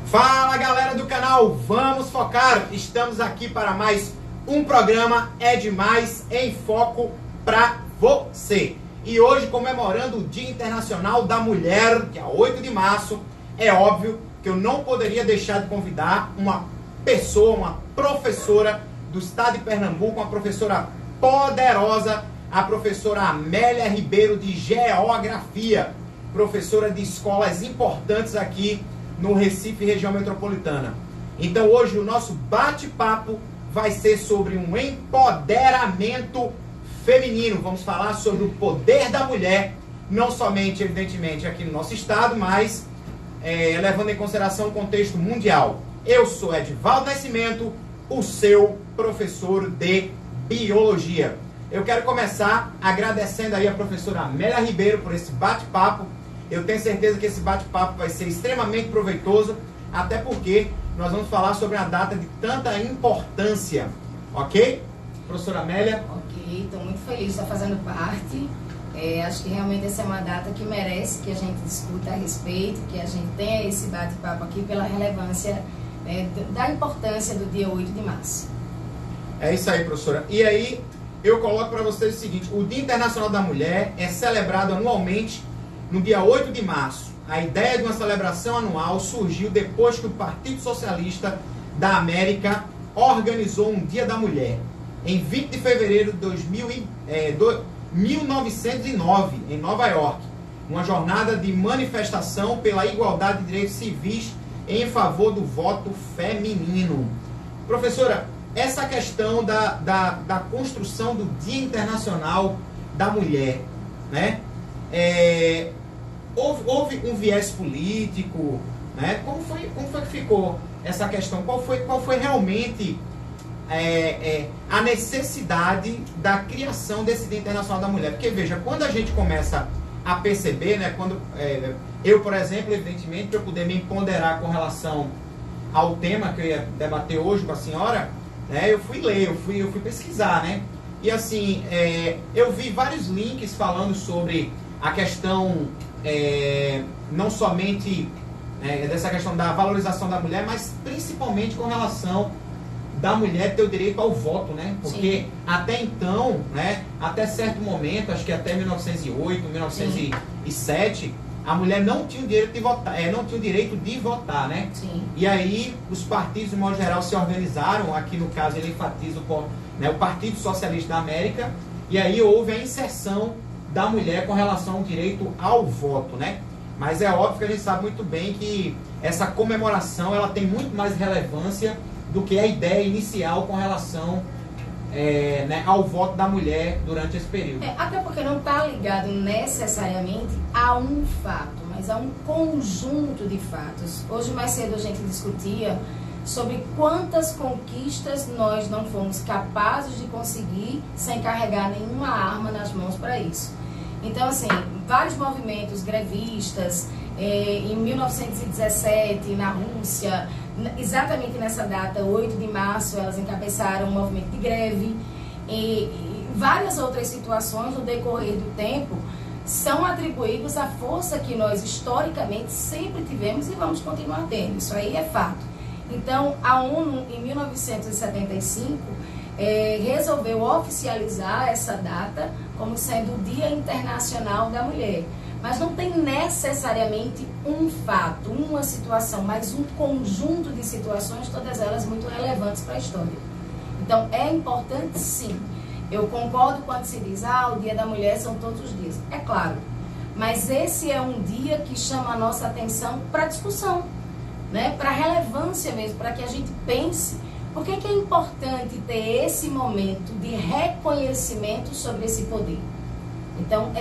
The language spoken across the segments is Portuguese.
Fala galera do canal, vamos focar! Estamos aqui para mais um programa É Demais em Foco para você. E hoje, comemorando o Dia Internacional da Mulher, que é 8 de março, é óbvio que eu não poderia deixar de convidar uma pessoa, uma professora do estado de Pernambuco, uma professora poderosa, a professora Amélia Ribeiro de Geografia, professora de escolas importantes aqui no Recife, região metropolitana. Então hoje o nosso bate-papo vai ser sobre um empoderamento feminino. Vamos falar sobre o poder da mulher, não somente, evidentemente, aqui no nosso estado, mas levando em consideração o contexto mundial. Eu sou Edivaldo Nascimento, o seu professor de Biologia. Eu quero começar agradecendo aí a professora Amélia Ribeiro por esse bate-papo. Eu tenho certeza que esse bate-papo vai ser extremamente proveitoso, até porque nós vamos falar sobre uma data de tanta importância, ok? Professora Amélia? Ok, estou muito feliz de estar fazendo parte. Acho que realmente essa é uma data que merece que a gente discuta a respeito, que a gente tenha esse bate-papo aqui pela relevância da importância do dia 8 de março. É isso aí, professora. E aí, eu coloco para vocês o seguinte: o Dia Internacional da Mulher é celebrado anualmente no dia 8 de março. A ideia de uma celebração anual surgiu depois que o Partido Socialista da América organizou um Dia da Mulher, em 20 de fevereiro de 1909, em Nova York. Uma jornada de manifestação pela igualdade de direitos civis em favor do voto feminino. Professora, essa questão da construção do Dia Internacional da Mulher, né? Houve um viés político, né? Como foi que ficou essa questão? Qual foi realmente a necessidade da criação desse Dia Internacional da Mulher? Porque veja, quando a gente começa a perceber, né? Quando eu, por exemplo, evidentemente, para eu poder me empoderar com relação ao tema que eu ia debater hoje com a senhora, né? Eu fui ler, eu fui pesquisar, né? E assim, eu vi vários links falando sobre a questão, não somente dessa questão da valorização da mulher, mas principalmente com relação da mulher ter o direito ao voto, né? Porque sim, até então, né, até certo momento, acho que até 1908, 1907, a mulher não tinha o direito de votar, né? Sim. E aí os partidos, de modo geral, se organizaram. Aqui no caso ele enfatiza o Partido Socialista da América, e aí houve a inserção da mulher com relação ao direito ao voto, né? Mas é óbvio que a gente sabe muito bem que essa comemoração ela tem muito mais relevância do que a ideia inicial com relação ao voto da mulher durante esse período. Até porque não está ligado necessariamente a um fato, mas a um conjunto de fatos. Hoje mais cedo a gente discutia sobre quantas conquistas nós não fomos capazes de conseguir sem carregar nenhuma arma nas mãos para isso. Então, assim, vários movimentos grevistas, em 1917, na Rússia, exatamente nessa data, 8 de março, elas encabeçaram um movimento de greve, e várias outras situações no decorrer do tempo são atribuídos à força que nós historicamente sempre tivemos e vamos continuar tendo. Isso aí é fato. Então, a ONU, em 1975, resolveu oficializar essa data como sendo o Dia Internacional da Mulher. Mas não tem necessariamente um fato, uma situação, mas um conjunto de situações, todas elas muito relevantes para a história. Então, é importante sim. Eu concordo quando se diz, o Dia da Mulher são todos os dias. É claro, mas esse é um dia que chama a nossa atenção para discussão, né? Para relevância mesmo, para que a gente pense. Por que é importante ter esse momento de reconhecimento sobre esse poder? Então,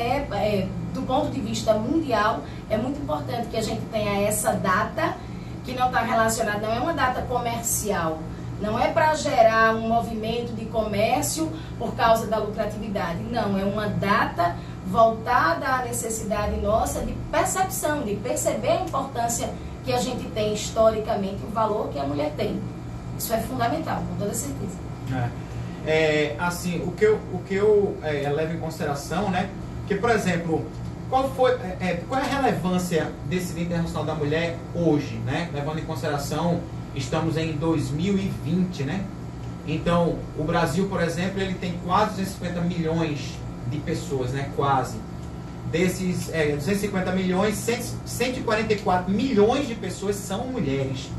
do ponto de vista mundial, é muito importante que a gente tenha essa data, que não está relacionada, não é uma data comercial, não é para gerar um movimento de comércio por causa da lucratividade, não, é uma data voltada à necessidade nossa de percepção, de perceber a importância que a gente tem historicamente, o valor que a mulher tem. Isso é fundamental, com toda certeza. Assim, o que eu levo em consideração, né? Que, por exemplo, qual é a relevância desse Dia Internacional da Mulher hoje, né? Levando em consideração, estamos em 2020, né? Então, o Brasil, por exemplo, ele tem quase 250 milhões de pessoas, né? Quase. Desses 250 milhões, 144 milhões de pessoas são mulheres,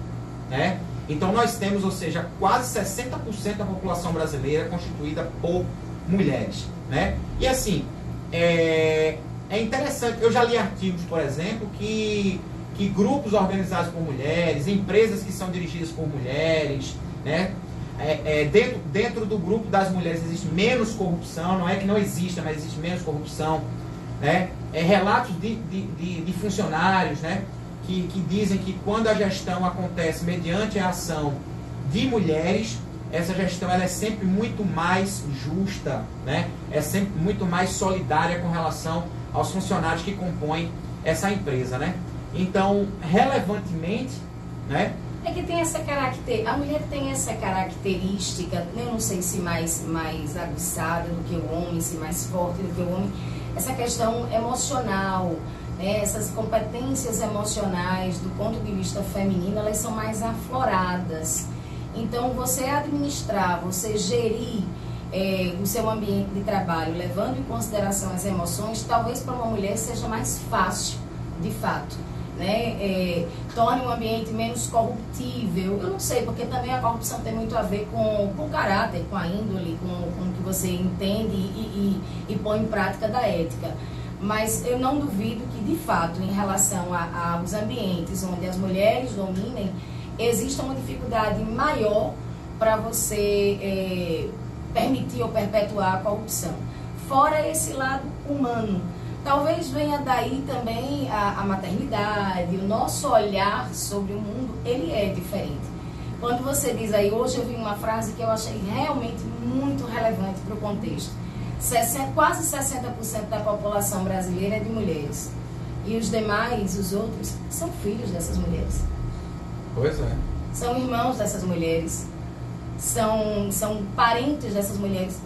né? Então, nós temos, ou seja, quase 60% da população brasileira constituída por mulheres, né? E assim, é interessante, eu já li artigos, por exemplo, que grupos organizados por mulheres, empresas que são dirigidas por mulheres, né? Dentro do grupo das mulheres existe menos corrupção, não é que não exista, mas existe menos corrupção, né? Relatos de funcionários, né? Que dizem que quando a gestão acontece mediante a ação de mulheres, essa gestão ela é sempre muito mais justa, né? É sempre muito mais solidária com relação aos funcionários que compõem essa empresa, né? Então, relevantemente, né? É que tem essa característica, a mulher tem essa característica, eu não sei se mais aguçada do que o homem, se mais forte do que o homem, essa questão emocional, né? Essas competências emocionais do ponto de vista feminino, elas são mais afloradas. Então, você administrar, você gerir o seu ambiente de trabalho, levando em consideração as emoções, talvez para uma mulher seja mais fácil, de fato, né? Torne um ambiente menos corruptível. Eu não sei, porque também a corrupção tem muito a ver com o caráter, com a índole, com o que você entende e põe em prática da ética. Mas eu não duvido que, de fato, em relação aos ambientes onde as mulheres dominem, existe uma dificuldade maior para você permitir ou perpetuar a corrupção. Fora esse lado humano, talvez venha daí também a maternidade, o nosso olhar sobre o mundo, ele é diferente. Quando você diz aí, hoje eu vi uma frase que eu achei realmente muito relevante para o contexto. Quase 60% da população brasileira é de mulheres. E os demais, os outros, são filhos dessas mulheres. Pois é. São irmãos dessas mulheres, são parentes dessas mulheres.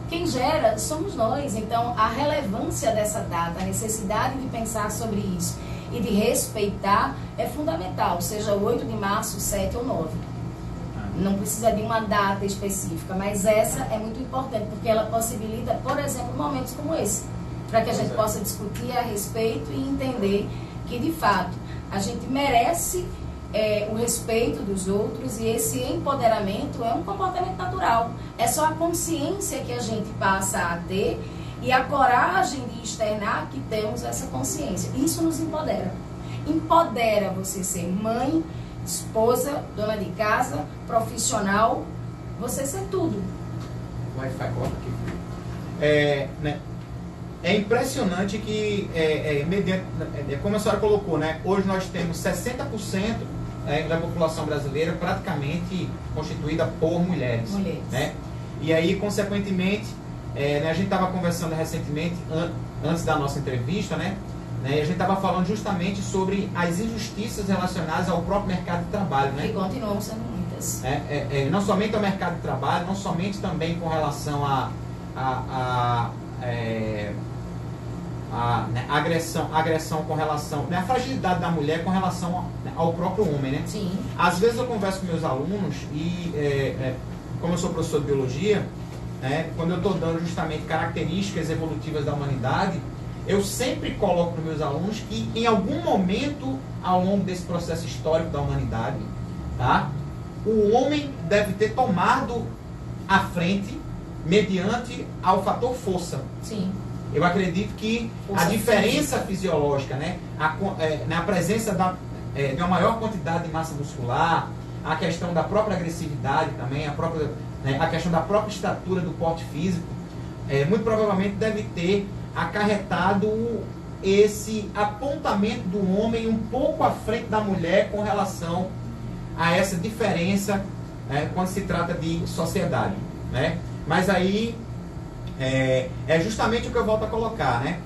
Quem gera somos nós. Então, a relevância dessa data, a necessidade de pensar sobre isso e de respeitar é fundamental, seja 8 de março, 7 ou 9. Não precisa de uma data específica, mas essa é muito importante, porque ela possibilita, por exemplo, momentos como esse, para que a gente possa discutir a respeito e entender que, de fato, a gente merece o respeito dos outros, e esse empoderamento é um comportamento natural. É só a consciência que a gente passa a ter e a coragem de externar que temos essa consciência. Isso nos empodera. Empodera você ser mãe, esposa, dona de casa, profissional, você ser tudo. Wi-Fi, corta aqui. Né? É impressionante que, mediante, como a senhora colocou, né? Hoje nós temos 60% da população brasileira praticamente constituída por mulheres. Né? E aí, consequentemente, né, a gente estava conversando recentemente, antes da nossa entrevista, né? E a gente estava falando justamente sobre as injustiças relacionadas ao próprio mercado de trabalho. Né? Que continuam sendo muitas. Não somente ao mercado de trabalho, não somente também com relação a agressão com relação, né, a fragilidade da mulher com relação ao próprio homem, né? Sim. Às vezes eu converso com meus alunos e, como eu sou professor de biologia, né, quando eu estou dando justamente características evolutivas da humanidade, eu sempre coloco para os meus alunos que em algum momento ao longo desse processo histórico da humanidade, tá, o homem deve ter tomado a frente mediante ao fator força. Sim. Eu acredito que a diferença fisiológica, né, a presença de uma maior quantidade de massa muscular, a questão da própria agressividade também, a questão da própria estatura do porte físico, muito provavelmente deve ter acarretado esse apontamento do homem um pouco à frente da mulher com relação a essa diferença, quando se trata de sociedade, né? Mas aí é justamente o que eu volto a colocar, né?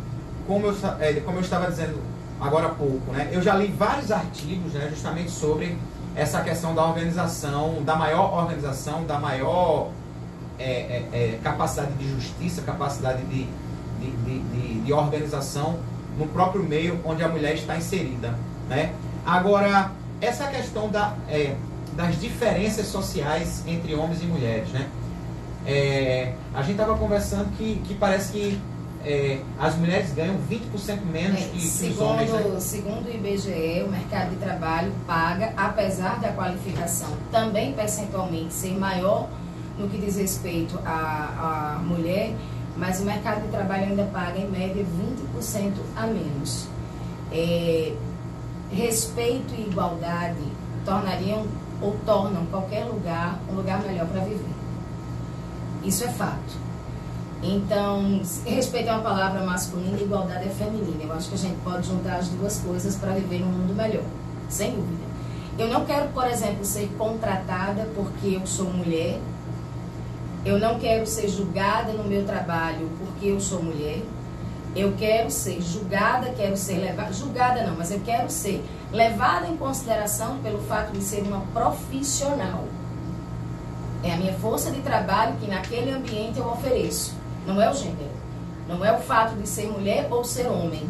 Como eu estava dizendo agora há pouco, né? Eu já li vários artigos, né, justamente sobre essa questão da organização, da maior organização, da maior capacidade de justiça, capacidade de organização no próprio meio onde a mulher está inserida, né? Agora, essa questão das diferenças sociais entre homens e mulheres, né? A gente estava conversando que parece que as mulheres ganham 20% menos que os homens, né? Segundo o IBGE, o mercado de trabalho paga, apesar da qualificação também percentualmente ser maior no que diz respeito à mulher, mas o mercado de trabalho ainda paga em média 20% a menos. Respeito e igualdade tornam qualquer lugar um lugar melhor para viver. Isso é fato. Então, respeito é uma palavra masculina e igualdade é feminina. Eu acho que a gente pode juntar as duas coisas para viver um mundo melhor, sem dúvida. Eu não quero, por exemplo, ser contratada porque eu sou mulher. Eu não quero ser julgada no meu trabalho porque eu sou mulher. Eu quero ser julgada, quero ser levada... Julgada não, mas eu quero ser levada em consideração pelo fato de ser uma profissional. É a minha força de trabalho que naquele ambiente eu ofereço. Não é o gênero. Não é o fato de ser mulher ou ser homem.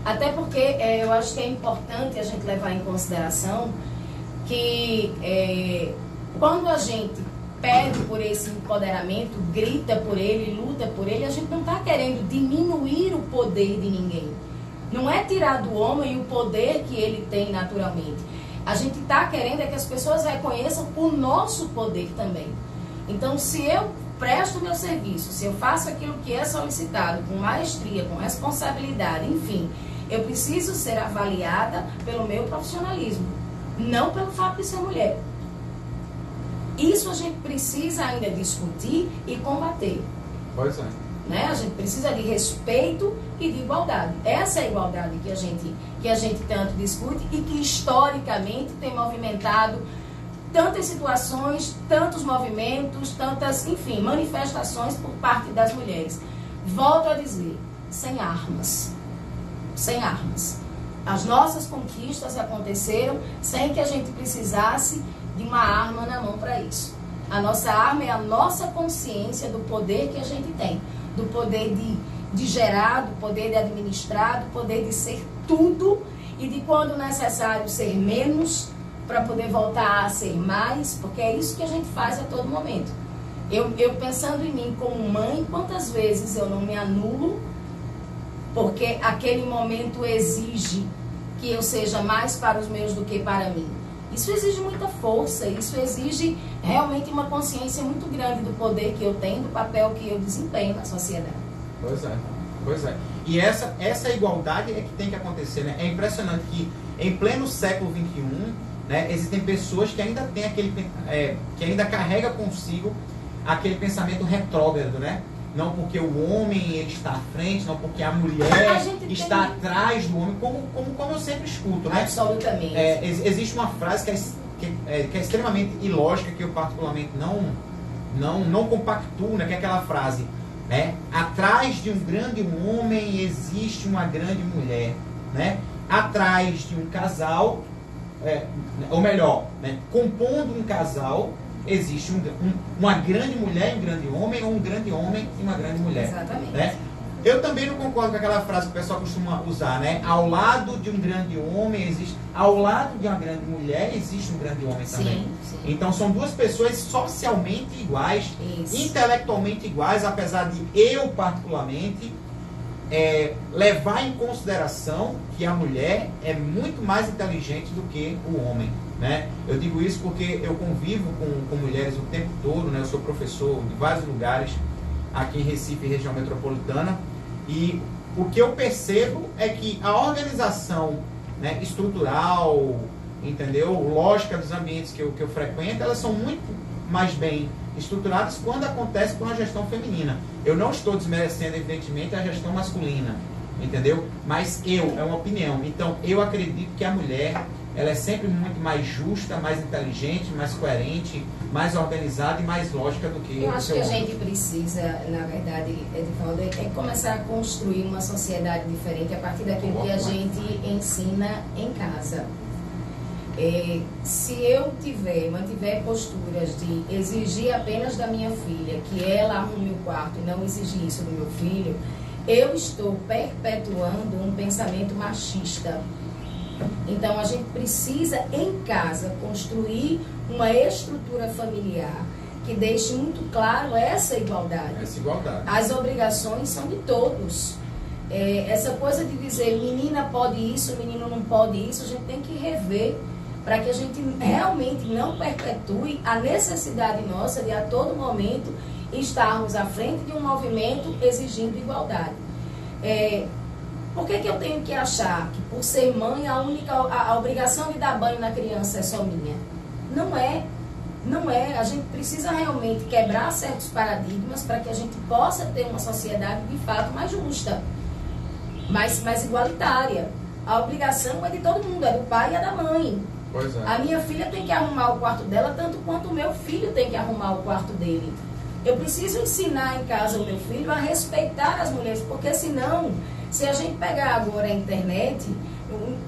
Até porque eu acho que é importante a gente levar em consideração que quando a gente pede por esse empoderamento, grita por ele, luta por ele, a gente não está querendo diminuir o poder de ninguém. Não é tirar do homem o poder que ele tem naturalmente. A gente está querendo que as pessoas reconheçam o nosso poder também. Então, se eu presto meu serviço, se eu faço aquilo que é solicitado com maestria, com responsabilidade, enfim, eu preciso ser avaliada pelo meu profissionalismo, não pelo fato de ser mulher. Isso a gente precisa ainda discutir e combater. Pois é. Né? A gente precisa de respeito e de igualdade. Essa é a igualdade que a gente tanto discute e que historicamente tem movimentado tantas situações, tantos movimentos, tantas, enfim, manifestações por parte das mulheres. Volto a dizer, sem armas. Sem armas. As nossas conquistas aconteceram sem que a gente precisasse de uma arma na mão para isso. A nossa arma é a nossa consciência do poder que a gente tem. Do poder de gerar, do poder de administrar, do poder de ser tudo e de quando necessário ser menos para poder voltar a ser mais, porque é isso que a gente faz a todo momento. Eu pensando em mim como mãe, quantas vezes eu não me anulo porque aquele momento exige que eu seja mais para os meus do que para mim. Isso exige muita força, isso exige realmente uma consciência muito grande do poder que eu tenho, do papel que eu desempenho na sociedade. Pois é, pois é. E essa igualdade é que tem que acontecer, né? É impressionante que em pleno século XXI, né, existem pessoas que ainda têm que ainda carrega consigo aquele pensamento retrógrado, né? Não porque o homem ele está à frente, não porque a mulher está atrás do homem, como eu sempre escuto, né? Absolutamente. Existe uma frase que é extremamente ilógica, que eu particularmente não compactuo, né? Que é aquela frase, né? Atrás de um grande homem existe uma grande mulher, né? Atrás de um casal, ou melhor, né? Compondo um casal, existe uma grande mulher e um grande homem, ou um grande homem e uma grande mulher. Exatamente. Né? Eu também não concordo com aquela frase que o pessoal costuma usar, né? Ao lado de um grande homem existe... Ao lado de uma grande mulher existe um grande homem também. Sim, sim. Então são duas pessoas socialmente iguais, Isso. intelectualmente iguais, apesar de eu, particularmente, levar em consideração que a mulher é muito mais inteligente do que o homem. Né? Eu digo isso porque eu convivo com mulheres o tempo todo, né? Eu sou professor de vários lugares aqui em Recife, região metropolitana, e o que eu percebo é que a organização, né, estrutural, entendeu? Lógica dos ambientes que eu frequento, elas são muito mais bem estruturadas quando acontece com a gestão feminina. Eu não estou desmerecendo, evidentemente, a gestão masculina, entendeu? Mas é uma opinião. Então, eu acredito que a mulher, ela é sempre muito mais justa, mais inteligente, mais coerente, mais organizada e mais lógica do que eu acho que a homem. gente precisa, na verdade, Edivaldo, é começar a construir uma sociedade diferente a partir daquilo que a gente ensina em casa. Se eu mantiver posturas de exigir apenas da minha filha que ela arrume o quarto e não exigir isso do meu filho, eu estou perpetuando um pensamento machista. Então, a gente precisa, em casa, construir uma estrutura familiar que deixe muito claro essa igualdade. Essa igualdade. As obrigações são de todos. Essa coisa de dizer menina pode isso, menino não pode isso, a gente tem que rever para que a gente realmente não perpetue a necessidade nossa de a todo momento estarmos à frente de um movimento exigindo igualdade. Por que eu tenho que achar que por ser mãe a obrigação de dar banho na criança é só minha? Não é. Não é. A gente precisa realmente quebrar certos paradigmas para que a gente possa ter uma sociedade de fato mais justa, mais igualitária. A obrigação é de todo mundo, é do pai e é da mãe. Pois é. A minha filha tem que arrumar o quarto dela tanto quanto o meu filho tem que arrumar o quarto dele. Eu preciso ensinar em casa o meu filho a respeitar as mulheres, porque senão, se a gente pegar agora a internet,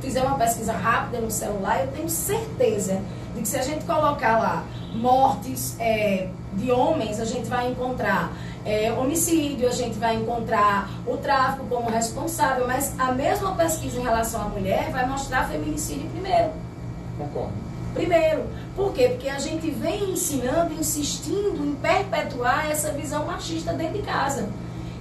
fizer uma pesquisa rápida no celular, eu tenho certeza de que se a gente colocar lá mortes de homens, a gente vai encontrar homicídio, a gente vai encontrar o tráfico como responsável, mas a mesma pesquisa em relação à mulher vai mostrar feminicídio primeiro. Concordo. Primeiro. Por quê? Porque a gente vem ensinando, insistindo em perpetuar essa visão machista dentro de casa.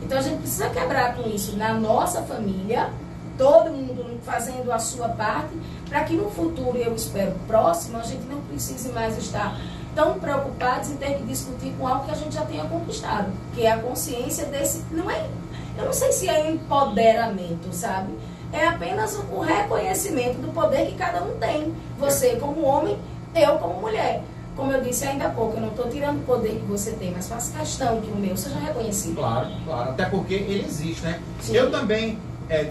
Então a gente precisa quebrar com isso na nossa família, todo mundo fazendo a sua parte, para que no futuro, eu espero próximo, a gente não precise mais estar tão preocupados em ter que discutir com algo que a gente já tenha conquistado, que é a consciência desse... Eu não sei se é empoderamento, sabe? É apenas o reconhecimento do poder que cada um tem. Você como homem, eu como mulher. Como eu disse ainda há pouco, eu não estou tirando o poder que você tem, mas faço questão que o meu seja reconhecido. Claro, claro. Até porque ele existe, né? Sim. Eu também...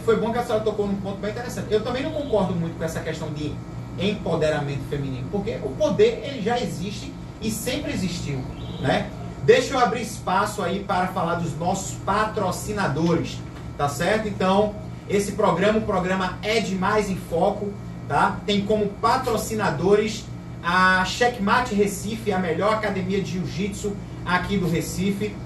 foi bom que a senhora tocou num ponto bem interessante. Eu também não concordo muito com essa questão de empoderamento feminino, porque o poder ele já existe e sempre existiu, né? Deixa eu abrir espaço aí para falar dos nossos patrocinadores, tá certo? Então, esse programa, o programa É Demais em Foco, tá? Tem como patrocinadores a Checkmate Recife, a melhor academia de jiu-jitsu aqui do Recife.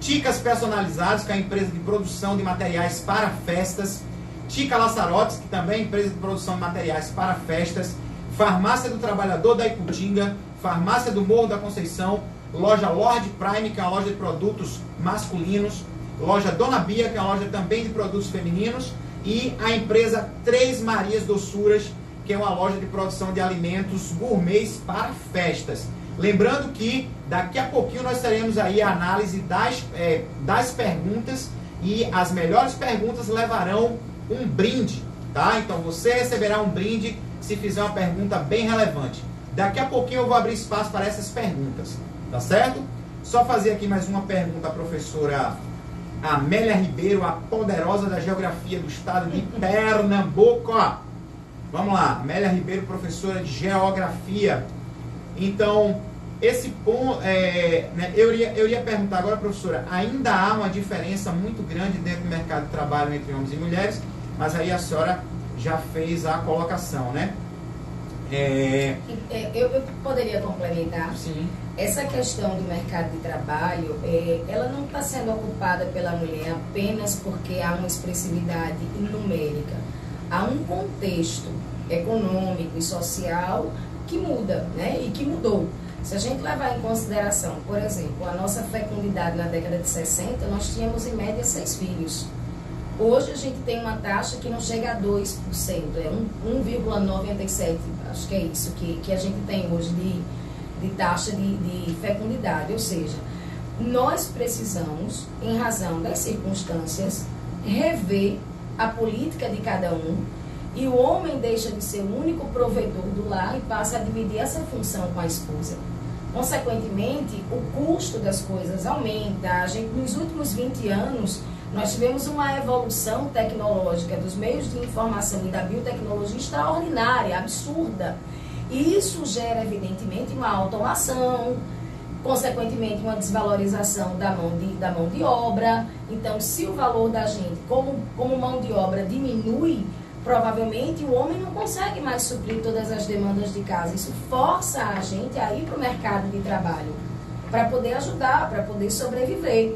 Ticas Personalizados, que é a empresa de produção de materiais para festas. Tica Laçarotes, que também é empresa de produção de materiais para festas. Farmácia do Trabalhador da Iputinga. Farmácia do Morro da Conceição. Loja Lord Prime, que é uma loja de produtos masculinos. Loja Dona Bia, que é uma loja também de produtos femininos. E a empresa Três Marias Doçuras, que é uma loja de produção de alimentos gourmets para festas. Lembrando que daqui a pouquinho nós teremos aí a análise das perguntas e as melhores perguntas levarão um brinde, tá? Então você receberá um brinde se fizer uma pergunta bem relevante. Daqui a pouquinho eu vou abrir espaço para essas perguntas, tá certo? Só fazer aqui mais uma pergunta à professora Amélia Ribeiro, a poderosa da geografia do estado de Pernambuco. Vamos lá, Amélia Ribeiro, professora de geografia. Então, esse ponto, eu iria perguntar agora, professora, ainda há uma diferença muito grande dentro do mercado de trabalho entre homens e mulheres, mas aí a senhora já fez a colocação, né? Eu poderia complementar? Sim. Essa questão do mercado de trabalho, ela não está sendo ocupada pela mulher apenas porque há uma expressividade numérica. Há um contexto econômico e social que muda, né? E que mudou. Se a gente levar em consideração, por exemplo, a nossa fecundidade na década de 60, nós tínhamos em média 6 filhos. Hoje a gente tem uma taxa que não chega a 2%, é 1,97%, acho que é isso que a gente tem hoje de taxa de fecundidade. Ou seja, nós precisamos, em razão das circunstâncias, rever a política de cada um, e o homem deixa de ser o único provedor do lar e passa a dividir essa função com a esposa. Consequentemente, o custo das coisas aumenta. Nos últimos 20 anos, nós tivemos uma evolução tecnológica dos meios de informação e da biotecnologia extraordinária, absurda. E isso gera, evidentemente, uma automação, consequentemente, uma desvalorização da mão de obra. Então, se o valor da gente, como mão de obra, diminui, provavelmente o homem não consegue mais suprir todas as demandas de casa. Isso força a gente a ir para o mercado de trabalho, para poder ajudar, para poder sobreviver.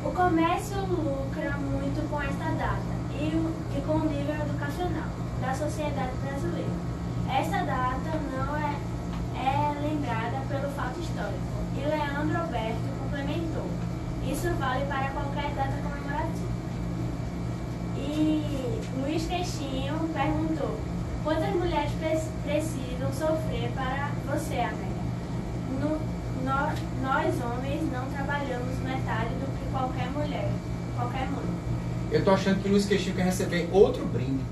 O comércio lucra muito com esta data e com o nível educacional da sociedade brasileira. Esta data não é lembrada pelo fato histórico. E Leandro Alberto complementou: isso vale para qualquer data comemorativa. E Luiz Queixinho perguntou: quantas mulheres precisam sofrer para você, Amélia? Nós homens não trabalhamos metade do que qualquer mãe. Eu tô achando que o Luiz Queixinho quer receber outro brinde.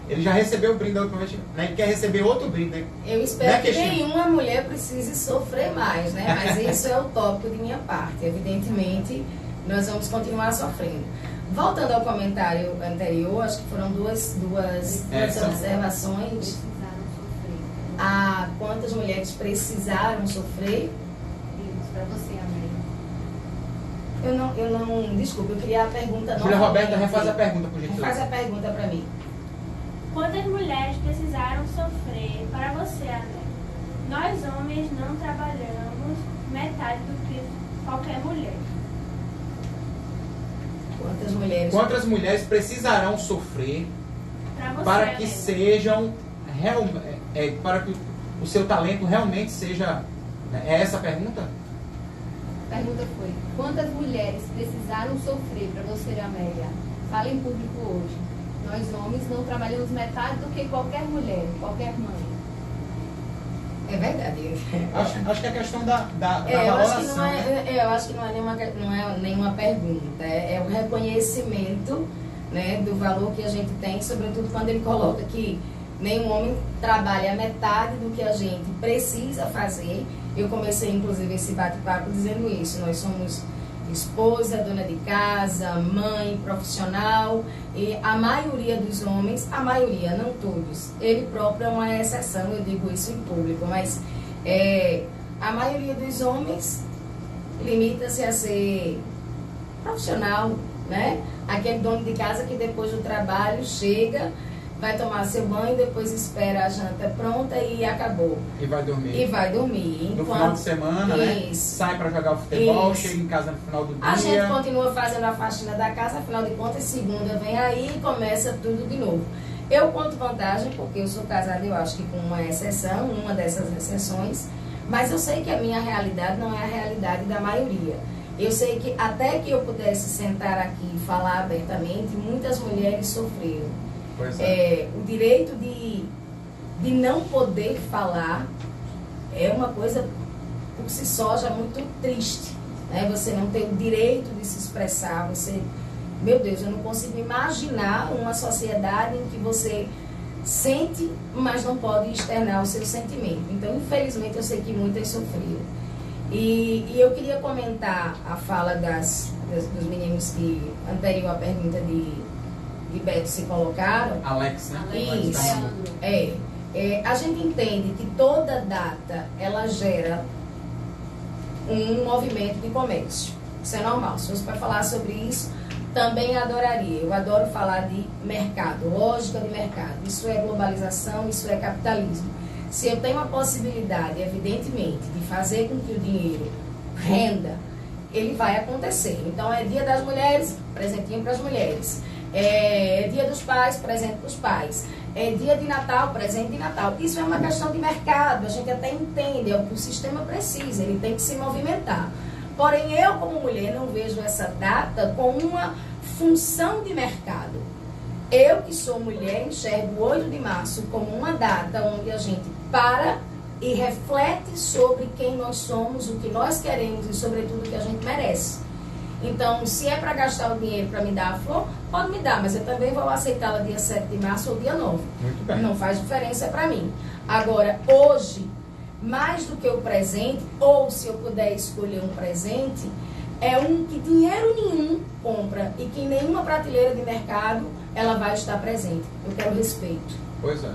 Ele já recebeu o brinde da última vez, né? Ele quer receber outro brinde, né? Eu espero que nenhuma mulher precise sofrer mais, né? Mas isso é o tópico de minha parte. Evidentemente, nós vamos continuar sofrendo. Voltando ao comentário anterior, acho que foram duas observações. Quantas mulheres precisaram sofrer? Para você, Amélia. Eu não, desculpa, eu queria a pergunta. Júlia Roberta, refaz a pergunta, por gentileza. Refaz a pergunta para mim. Quantas mulheres precisaram sofrer para você, Amélia? Nós homens não trabalhamos metade do que qualquer mulher. Quantas mulheres precisarão sofrer para que sejam para que o seu talento realmente seja... É essa a pergunta? A pergunta foi: quantas mulheres precisaram sofrer para você, Amélia? Fala em público hoje. Nós homens não trabalhamos metade do que qualquer mulher, qualquer mãe. É verdade. Acho que é a questão da valoração. Eu acho que não é nenhuma pergunta. É o reconhecimento, né, do valor que a gente tem, sobretudo quando ele coloca que nenhum homem trabalha a metade do que a gente precisa fazer. Eu comecei, inclusive, esse bate-papo dizendo isso. Nós somos esposa, dona de casa, mãe, profissional, e a maioria dos homens, a maioria, não todos, ele próprio é uma exceção, eu digo isso em público, mas a maioria dos homens limita-se a ser profissional, né? Aquele dono de casa que depois do trabalho chega, vai tomar seu banho, depois espera a janta pronta e acabou. E vai dormir. No final de semana, né? Sai para jogar o futebol, chega em casa no final do dia. A gente continua fazendo a faxina da casa, afinal de contas, segunda vem aí e começa tudo de novo. Eu conto vantagem, porque eu sou casada, eu acho que com uma exceção, uma dessas exceções, mas eu sei que a minha realidade não é a realidade da maioria. Eu sei que até que eu pudesse sentar aqui e falar abertamente, muitas mulheres sofreram. O direito de não poder falar é uma coisa por si só já muito triste, né? Você não ter o direito de se expressar, meu Deus, eu não consigo imaginar uma sociedade em que você sente, mas não pode externar o seu sentimento. Então, infelizmente, eu sei que muitas sofreram. E eu queria comentar a fala dos meninos que, anterior à pergunta de Beto, se colocaram. Alex, né? Isso. A gente entende que toda data ela gera um movimento de comércio. Isso é normal. Se fosse para falar sobre isso, também adoraria. Eu adoro falar de mercado, lógica de mercado. Isso é globalização, isso é capitalismo. Se eu tenho a possibilidade, evidentemente, de fazer com que o dinheiro renda, ele vai acontecer. Então, é Dia das Mulheres, presentinho para as mulheres. É Dia dos Pais, presente para os pais. É Dia de Natal, presente de Natal. Isso é uma questão de mercado, a gente até entende, é o que o sistema precisa, ele tem que se movimentar. Porém, eu como mulher não vejo essa data como uma função de mercado. Eu que sou mulher enxergo o 8 de março como uma data onde a gente para e reflete sobre quem nós somos, o que nós queremos e sobretudo o que a gente merece. Então, se é para gastar o dinheiro para me dar a flor, pode me dar, mas eu também vou aceitá-la dia 7 de março ou dia 9. Muito bem. Não faz diferença para mim. Agora, hoje, mais do que o presente, ou se eu puder escolher um presente, é um que dinheiro nenhum compra e que em nenhuma prateleira de mercado ela vai estar presente. Eu quero respeito. Pois é.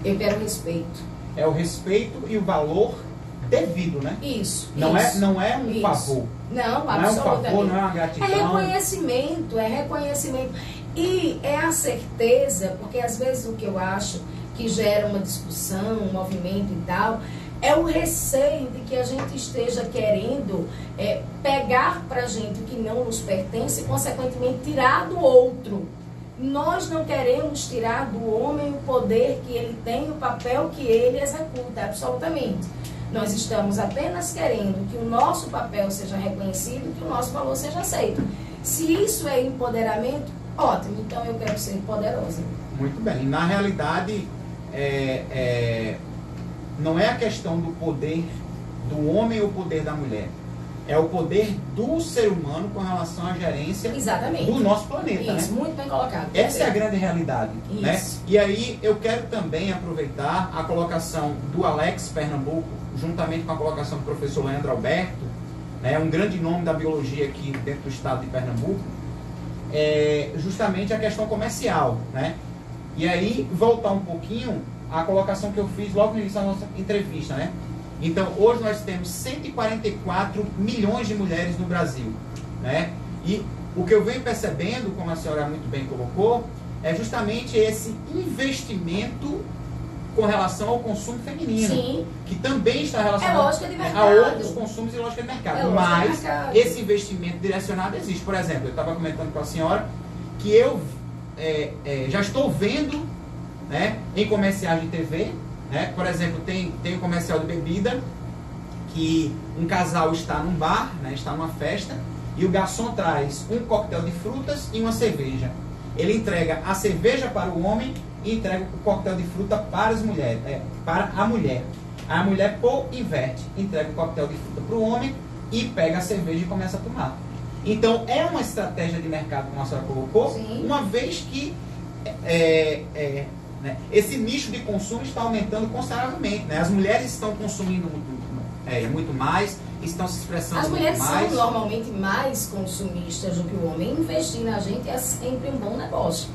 Eu quero respeito. É o respeito e o valor devido, né? Isso. Não é um favor. Não, absolutamente. Não é um favor, não é uma gratidão. É reconhecimento. E é a certeza, porque às vezes o que eu acho que gera uma discussão, um movimento e tal, É o receio de que a gente esteja querendo pegar para a gente o que não nos pertence e, consequentemente, tirar do outro. Nós não queremos tirar do homem o poder que ele tem, o papel que ele executa, absolutamente. Nós estamos apenas querendo que o nosso papel seja reconhecido, que o nosso valor seja aceito. Se isso é empoderamento, ótimo, então eu quero ser poderosa. Muito bem. Na realidade, não é a questão do poder do homem ou o poder da mulher. É o poder do ser humano com relação à gerência Exatamente. do nosso planeta. Isso, né? muito bem colocado. Essa é a grande realidade. Né? Isso. E aí eu quero também aproveitar a colocação do Alex Pernambuco, juntamente com a colocação do professor Leandro Alberto, né, um grande nome da biologia aqui dentro do estado de Pernambuco, justamente a questão comercial. Né? E aí voltar um pouquinho à colocação que eu fiz logo no início da nossa entrevista. Né? Então, hoje nós temos 144 milhões de mulheres no Brasil. Né? E o que eu venho percebendo, como a senhora muito bem colocou, é justamente esse investimento com relação ao consumo feminino. Sim. Que também está relacionado lógica de mercado. a outros consumos e lógica de mercado. É lógica de Mas mercado. esse investimento direcionado existe. Por exemplo, eu estava comentando com a senhora que eu já estou vendo, né, em comerciais de TV, né? Por exemplo, tem um comercial de bebida que um casal está num bar, né, está numa festa, e o garçom traz um coquetel de frutas e uma cerveja. Ele entrega a cerveja para o homem e entrega o coquetel de fruta para as mulheres, para a mulher. A mulher inverte, entrega o coquetel de fruta para o homem e pega a cerveja e começa a tomar. Então é uma estratégia de mercado, como a senhora colocou, Sim. uma vez que né, esse nicho de consumo está aumentando consideravelmente. Né? As mulheres estão consumindo muito mais, estão se expressando As mulheres muito mais. são normalmente mais consumistas do que o homem. Investir na gente é sempre um bom negócio.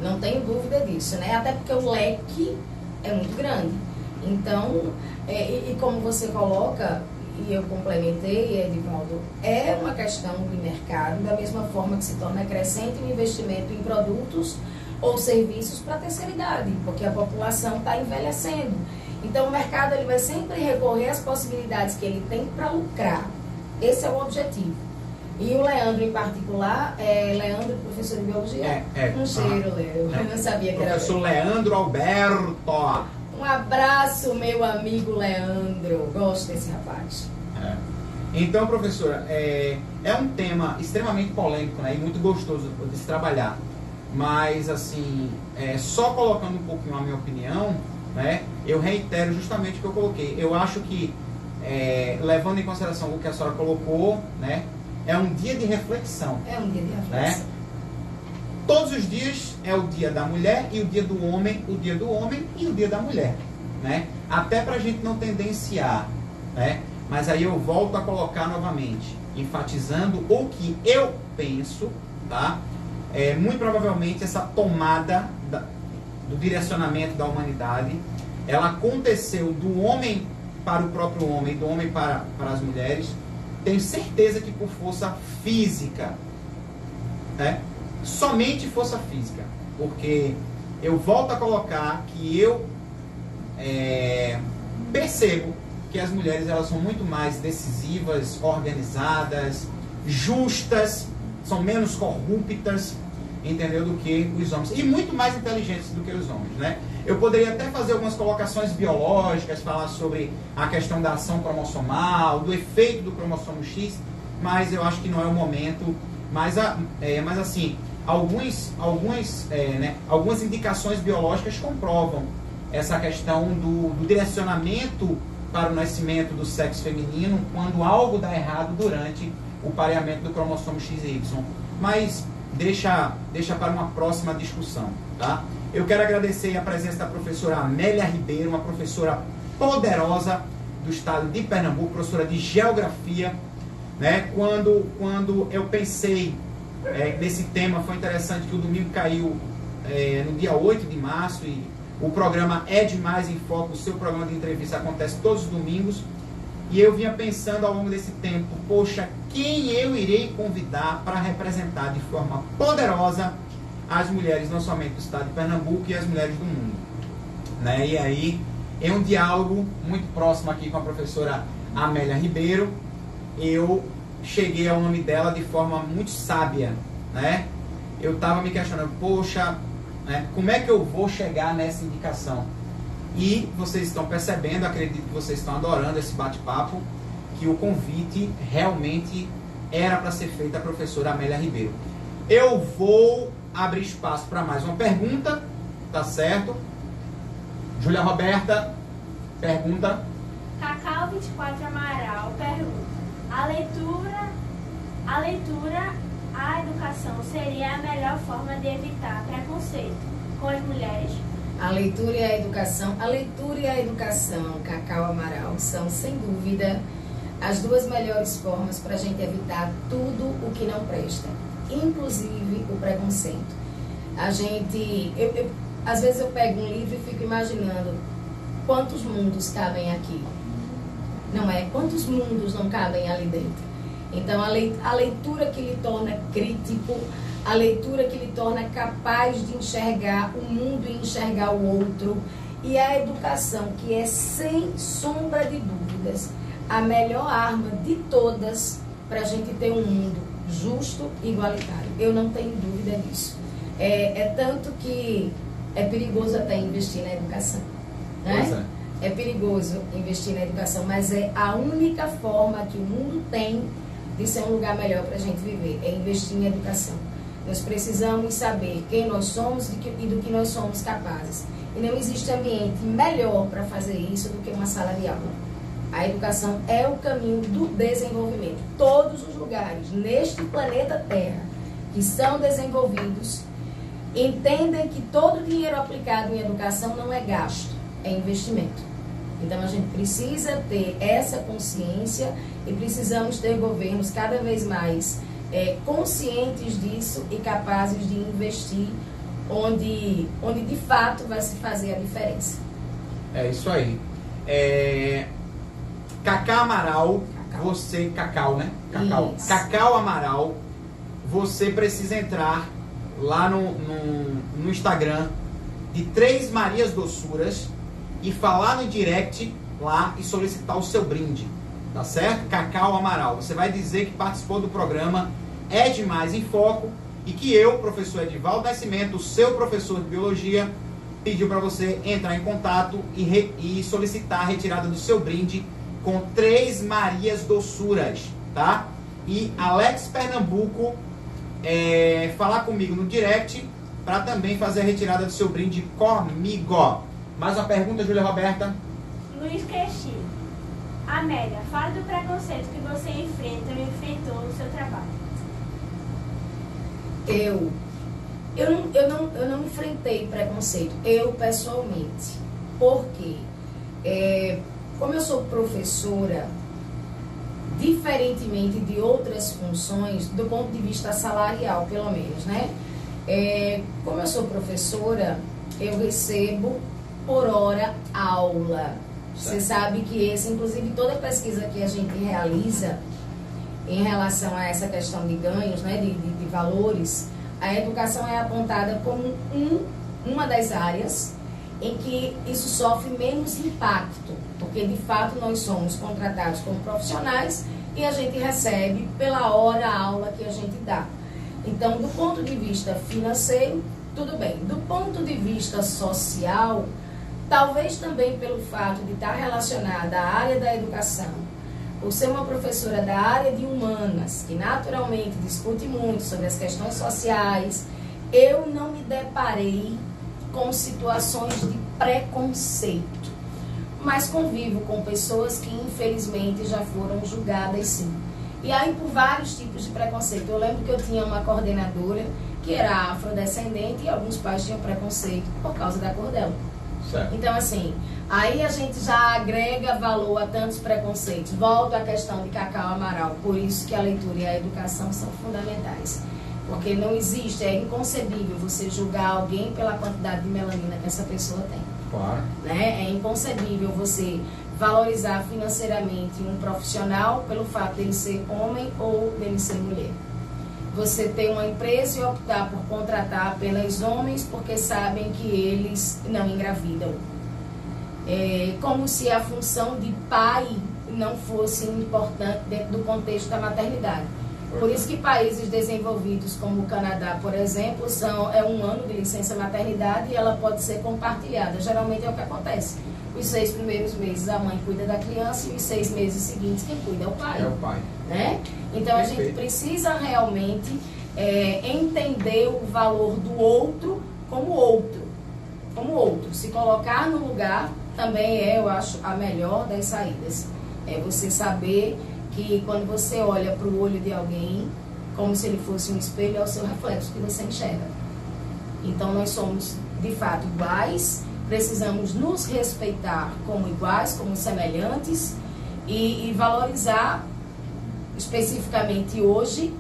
Não tenho dúvida disso, né? Até porque o leque é muito grande. Então, e como você coloca, e eu complementei, Edivaldo, é uma questão de mercado, da mesma forma que se torna crescente o investimento em produtos ou serviços para a terceira idade, porque a população está envelhecendo. Então, o mercado ele vai sempre recorrer às possibilidades que ele tem para lucrar. Esse é o objetivo. E o Leandro, em particular, Leandro, professor de biologia, um cheiro, Léo. Eu não sabia que era. Professor Leandro Alberto. Um abraço, meu amigo Leandro. Gosto desse rapaz. Então, professora, é um tema extremamente polêmico, né, e muito gostoso de se trabalhar. Mas, assim, só colocando um pouquinho a minha opinião, né, eu reitero justamente o que eu coloquei. Eu acho que, levando em consideração o que a senhora colocou, né, é um dia de reflexão. É um dia de reflexão. Né? Todos os dias é o dia da mulher e o dia do homem, o dia do homem e o dia da mulher. Né? Até para a gente não tendenciar. Né? Mas aí eu volto a colocar novamente, enfatizando o que eu penso, tá? Muito provavelmente essa tomada do direcionamento da humanidade, ela aconteceu do homem para o próprio homem, do homem para as mulheres. Tenho certeza que por força física, né? Somente força física, porque eu volto a colocar que eu percebo que as mulheres elas são muito mais decisivas, organizadas, justas, são menos corruptas, entendeu, do que os homens, e muito mais inteligentes do que os homens, né? Eu poderia até fazer algumas colocações biológicas, falar sobre a questão da ação cromossomal, do efeito do cromossomo X, mas eu acho que não é o momento. Mas assim, algumas indicações biológicas comprovam essa questão do direcionamento para o nascimento do sexo feminino quando algo dá errado durante o pareamento do cromossomo XY. Mas deixa para uma próxima discussão, tá? Eu quero agradecer a presença da professora Amélia Ribeiro, uma professora poderosa do estado de Pernambuco, professora de Geografia. Né? Quando eu pensei nesse tema, foi interessante que o domingo caiu no dia 8 de março e o programa É Demais em Foco, o seu programa de entrevista acontece todos os domingos. E eu vinha pensando ao longo desse tempo, poxa, quem eu irei convidar para representar de forma poderosa as mulheres, não somente do estado de Pernambuco, e as mulheres do mundo. Né? E aí em um diálogo muito próximo aqui com a professora Amélia Ribeiro, eu cheguei ao nome dela de forma muito sábia, né? Eu estava me questionando, poxa, né, como é que eu vou chegar nessa indicação? E vocês estão percebendo, acredito que vocês estão adorando esse bate-papo, que o convite realmente era para ser feito à professora Amélia Ribeiro. Eu vou abrir espaço para mais uma pergunta, tá certo? Júlia Roberta, pergunta. Cacau 24 Amaral pergunta: a educação seria a melhor forma de evitar preconceito com as mulheres? A leitura e a educação, Cacau Amaral, são sem dúvida as duas melhores formas para a gente evitar tudo o que não presta, inclusive o preconceito. Às vezes eu pego um livro e fico imaginando quantos mundos cabem aqui, não é? Quantos mundos não cabem ali dentro? Então a leitura que lhe torna crítico, a leitura que lhe torna capaz de enxergar o mundo e enxergar o outro, e a educação que é, sem sombra de dúvidas, a melhor arma de todas para a gente ter um mundo justo e igualitário. Eu não tenho dúvida disso. É tanto que é perigoso até investir na educação, né? É perigoso investir na educação, mas é a única forma que o mundo tem de ser um lugar melhor para a gente viver, é investir em educação. Nós precisamos saber quem nós somos e do que nós somos capazes. E não existe ambiente melhor para fazer isso do que uma sala de aula. A educação é o caminho do desenvolvimento. Todos os lugares neste planeta Terra que são desenvolvidos entendem que todo o dinheiro aplicado em educação não é gasto, é investimento. Então a gente precisa ter essa consciência e precisamos ter governos cada vez mais conscientes disso e capazes de investir onde de fato vai se fazer a diferença. É isso aí. Cacau Amaral, você, Cacau, né? Cacau. Isso. Cacau Amaral, você precisa entrar lá no Instagram de 3 Marias Doçuras e falar no direct lá e solicitar o seu brinde, tá certo? Cacau Amaral, você vai dizer que participou do programa É Demais em Foco e que eu, professor Edivaldo Nascimento, seu professor de biologia, pediu para você entrar em contato e solicitar a retirada do seu brinde com 3 Marias Doçuras, tá? E Alex Pernambuco falar comigo no direct para também fazer a retirada do seu brinde comigo. Mais uma pergunta, Júlia Roberta? Luiz Cresci. Amélia, fala do preconceito que você enfrenta ou enfrentou no seu trabalho. Eu não enfrentei preconceito, eu pessoalmente. Por quê? Como eu sou professora, diferentemente de outras funções, do ponto de vista salarial, pelo menos, né? Como eu sou professora, eu recebo por hora aula. Você sabe que inclusive toda pesquisa que a gente realiza em relação a essa questão de ganhos, né, de valores, a educação é apontada como uma das áreas em que isso sofre menos impacto, porque de fato nós somos contratados como profissionais e a gente recebe pela hora a aula que a gente dá. Então, do ponto de vista financeiro, tudo bem. Do ponto de vista social, talvez também pelo fato de estar relacionada à área da educação, por ser uma professora da área de humanas, que naturalmente discute muito sobre as questões sociais, eu não me deparei com situações de preconceito, mas convivo com pessoas que infelizmente já foram julgadas sim. E aí por vários tipos de preconceito. Eu lembro que eu tinha uma coordenadora que era afrodescendente e alguns pais tinham preconceito por causa da cor dela. Certo. Então assim, aí a gente já agrega valor a tantos preconceitos. Volto à questão de Cacau Amaral, por isso que a leitura e a educação são fundamentais. Porque não existe, é inconcebível você julgar alguém pela quantidade de melanina que essa pessoa tem. Claro. Né? É inconcebível você valorizar financeiramente um profissional pelo fato dele ser homem ou dele ser mulher. Você ter uma empresa e optar por contratar apenas homens porque sabem que eles não engravidam. como se a função de pai não fosse importante dentro do contexto da maternidade. Por isso que países desenvolvidos como o Canadá, por exemplo, é um ano de licença maternidade e ela pode ser compartilhada. Geralmente é o que acontece. Os 6 primeiros meses a mãe cuida da criança e os 6 meses seguintes quem cuida é o pai. É o pai. Né? Então Perfeito. a gente precisa realmente entender o valor do outro como outro. Como outro. Se colocar no lugar também eu acho, a melhor das saídas. É você saber que quando você olha para o olho de alguém, como se ele fosse um espelho, é o seu reflexo que você enxerga. Então nós somos de fato iguais, precisamos nos respeitar como iguais, como semelhantes e valorizar especificamente hoje,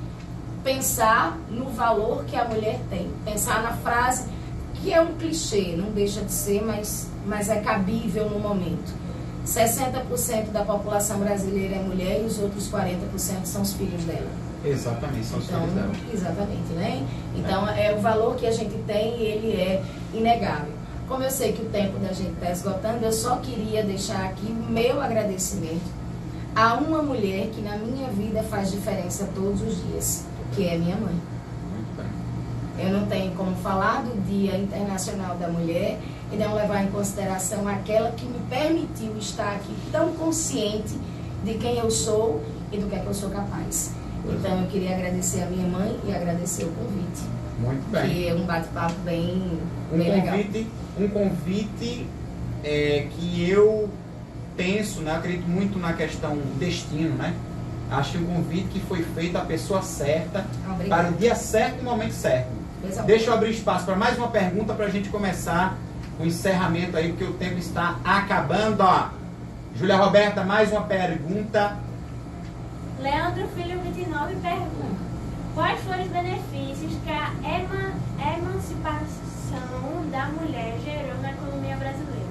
pensar no valor que a mulher tem, pensar na frase que é um clichê, não deixa de ser, mas é cabível no momento. 60% da população brasileira é mulher e os outros 40% são os filhos dela. Exatamente, são os filhos dela. Exatamente, né? Então, o valor que a gente tem, ele é inegável. Como eu sei que o tempo da gente está esgotando, eu só queria deixar aqui o meu agradecimento a uma mulher que na minha vida faz diferença todos os dias, que é minha mãe. Muito bem. Eu não tenho como falar do Dia Internacional da Mulher e não levar em consideração aquela que me permitiu estar aqui tão consciente de quem eu sou e do que é que eu sou capaz. Então eu queria agradecer a minha mãe e agradecer o convite. Muito bem. Que é um bate-papo bem legal. Um convite que eu penso, né, acredito muito na questão do destino, né? Acho que um convite que foi feito à pessoa certa, para o dia certo e no momento certo. Exato. Deixa eu abrir espaço para mais uma pergunta para a gente começar o encerramento aí, porque o tempo está acabando. Ó. Júlia Roberta, mais uma pergunta. Leandro Filho 29 pergunta: quais foram os benefícios que a emancipação da mulher gerou na economia brasileira?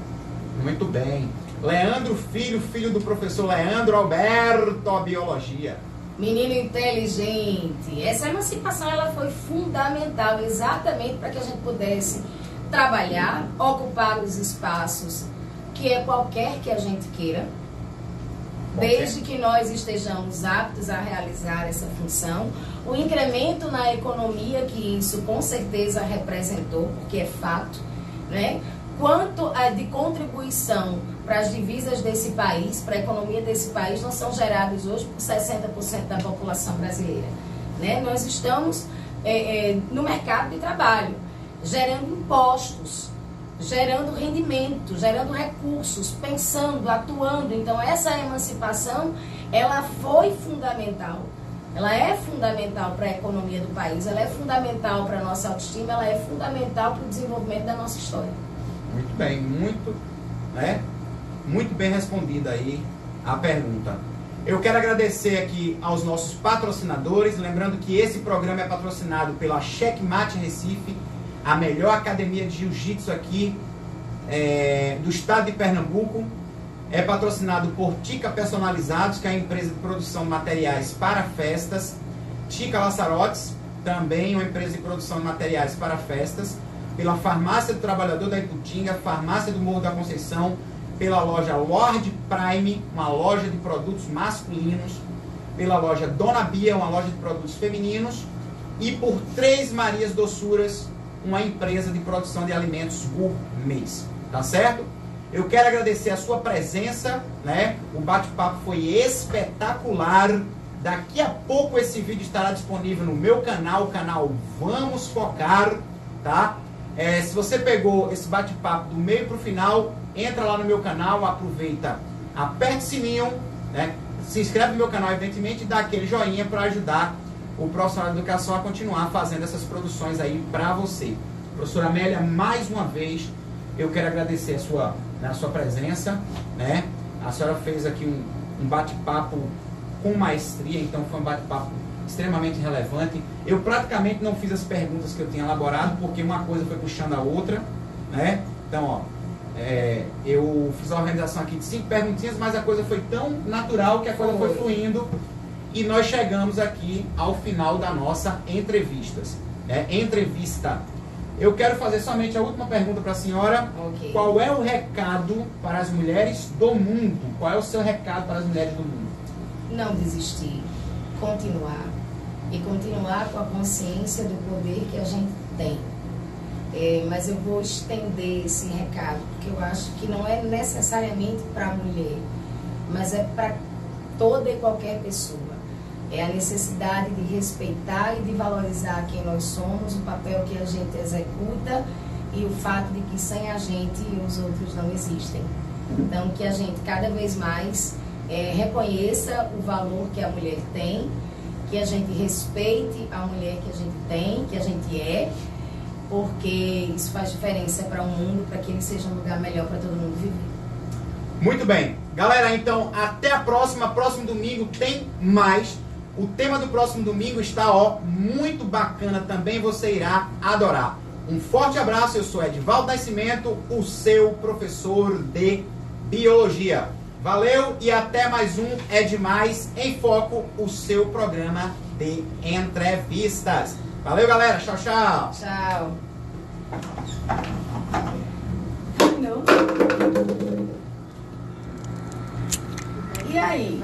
Muito bem. Leandro Filho, filho do professor Leandro Alberto, a biologia. Menino inteligente. Essa emancipação ela foi fundamental exatamente para que a gente pudesse trabalhar, ocupar os espaços que é qualquer que a gente queira, desde que nós estejamos aptos a realizar essa função. O incremento na economia que isso com certeza representou, porque é fato, né? Quanto de contribuição para as divisas desse país, para a economia desse país, não são gerados hoje por 60% da população brasileira. Né? Nós estamos no mercado de trabalho, gerando impostos, gerando rendimento, gerando recursos, pensando, atuando. Então, essa emancipação, ela foi fundamental. Ela é fundamental para a economia do país, ela é fundamental para a nossa autoestima, ela é fundamental para o desenvolvimento da nossa história. Muito bem, muito bem respondida aí a pergunta. Eu quero agradecer aqui aos nossos patrocinadores, lembrando que esse programa é patrocinado pela Checkmate Recife, a melhor academia de jiu-jitsu aqui do estado de Pernambuco. É patrocinado por Tica Personalizados, que é a empresa de produção de materiais para festas. Tica Laçarotes, também uma empresa de produção de materiais para festas. Pela Farmácia do Trabalhador da Iputinga, Farmácia do Morro da Conceição, pela loja Lord Prime, uma loja de produtos masculinos, pela loja Dona Bia, uma loja de produtos femininos, e por Três Marias Doçuras, uma empresa de produção de alimentos gourmets. Tá certo? Eu quero agradecer a sua presença, né? O bate-papo foi espetacular. Daqui a pouco esse vídeo estará disponível no meu canal, o canal Vamos Focar, tá? Se você pegou esse bate-papo do meio para o final, entra lá no meu canal, aproveita, aperta o sininho, né? Se inscreve no meu canal, evidentemente, e dá aquele joinha para ajudar o profissional de educação a continuar fazendo essas produções aí para você. Professora Amélia, mais uma vez, eu quero agradecer a sua presença, né? A senhora fez aqui um bate-papo com maestria, então foi um bate-papo extremamente relevante. Eu praticamente não fiz as perguntas que eu tinha elaborado, porque uma coisa foi puxando a outra, né? Então, ó, eu fiz a organização aqui de 5 perguntinhas, mas a coisa foi tão natural que a coisa foi fluindo e nós chegamos aqui ao final da nossa entrevista. Eu quero fazer somente a última pergunta para a senhora. Ok. Qual é o recado para as mulheres do mundo? Qual é o seu recado para as mulheres do mundo? Não desistir, continuar. E continuar com a consciência do poder que a gente tem. Mas eu vou estender esse recado, porque eu acho que não é necessariamente para a mulher, mas é para toda e qualquer pessoa. É a necessidade de respeitar e de valorizar quem nós somos, o papel que a gente executa e o fato de que sem a gente os outros não existem. Então, que a gente cada vez mais reconheça o valor que a mulher tem, que a gente respeite a mulher que a gente tem, que a gente é, porque isso faz diferença para o mundo, para que ele seja um lugar melhor para todo mundo viver. Muito bem. Galera, então, até a próxima. Próximo domingo tem mais. O tema do próximo domingo está, muito bacana também. Você irá adorar. Um forte abraço. Eu sou Edivaldo Nascimento, o seu professor de Biologia. Valeu e até mais um É Demais em Foco, o seu programa de entrevistas. Valeu, galera. Tchau, tchau. Tchau. Não. E aí?